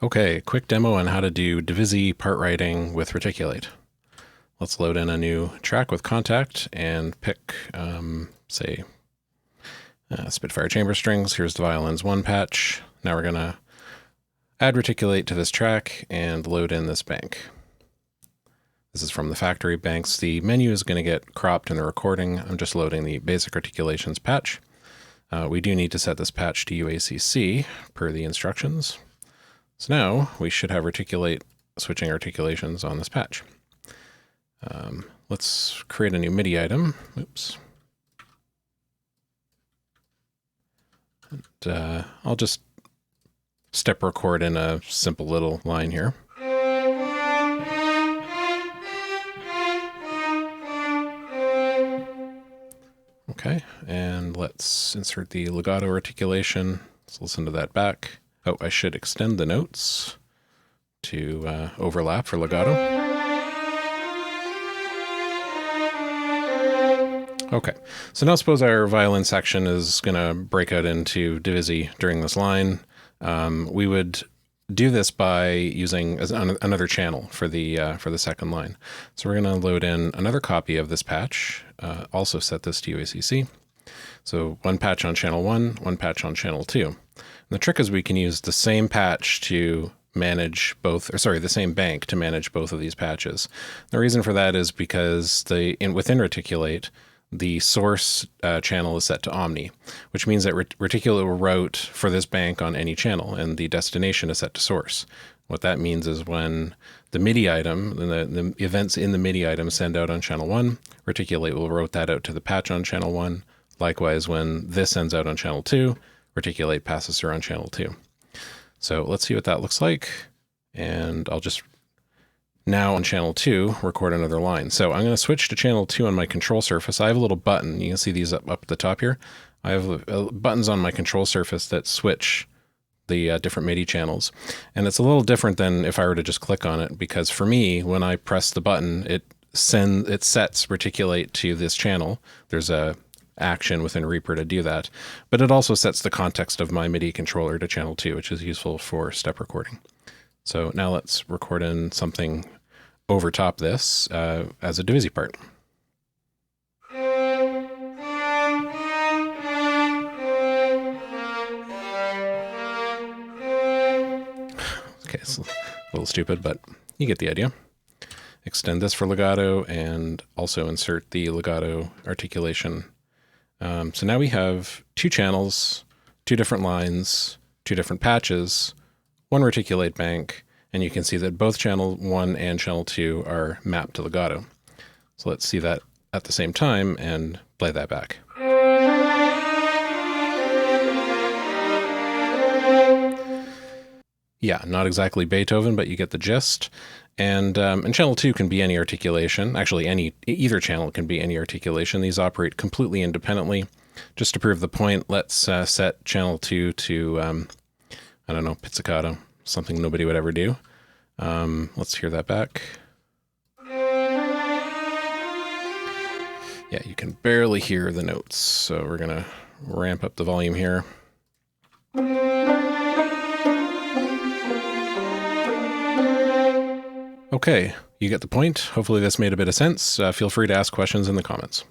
Okay, quick demo on how to do Divisi part writing with Reaticulate. Let's load in a new track with contact and pick, say, Spitfire chamber strings. Here's the violins 1 patch. Now we're going to add Reaticulate to this track and load in this bank. This is from the factory banks. The menu is going to get cropped in the recording. I'm just loading the basic articulations patch. We do need to set this patch to UACC per the instructions. So now we should have Reaticulate switching articulations on this patch. Let's create a new MIDI item. Oops. And, I'll just step record in a simple little line here. Okay, and let's insert the legato articulation. Let's listen to that back. Oh, I should extend the notes to overlap for legato. Okay, so now suppose our violin section is going to break out into Divisi during this line. We would do this by using another channel for the second line. So we're going to load in another copy of this patch, also set this to UACC. So 1 patch on channel 1, 1 patch on channel 2. And the trick is we can use the same patch to manage both, or sorry, the same bank to manage both of these patches. The reason for that is because within Reaticulate, the source channel is set to Omni, which means that Reaticulate will route for this bank on any channel, and the destination is set to source. What that means is when the MIDI item, the events in the MIDI item send out on channel 1, Reaticulate will route that out to the patch on channel 1. Likewise, when this sends out on channel 2, Reaticulate passes through on channel 2. So let's see what that looks like. And I'll just now on channel 2 record another line. So I'm going to switch to channel 2 on my control surface. I have a little button. You can see these up at the top here. I have buttons on my control surface that switch the different MIDI channels. And it's a little different than if I were to just click on it, because for me, when I press the button, it sets Reaticulate to this channel. There's a action within Reaper to do that, but it also sets the context of my MIDI controller to channel 2, which is useful for step recording. So now let's record in something over top this as a Divisi part. Okay, it's a little stupid, but you get the idea. Extend this for legato and also insert the legato articulation. So now we have 2 channels, 2 different lines, 2 different patches, 1 Reaticulate bank, and you can see that both channel 1 and channel 2 are mapped to legato. So let's see that at the same time and play that back. Yeah, not exactly Beethoven, but you get the gist. And channel 2 can be any articulation. Actually, either channel can be any articulation. These operate completely independently. Just to prove the point, let's set channel 2 to, I don't know, pizzicato, something nobody would ever do. Let's hear that back. Yeah, you can barely hear the notes, so we're going to ramp up the volume here. Okay, you get the point. Hopefully this made a bit of sense. Feel free to ask questions in the comments.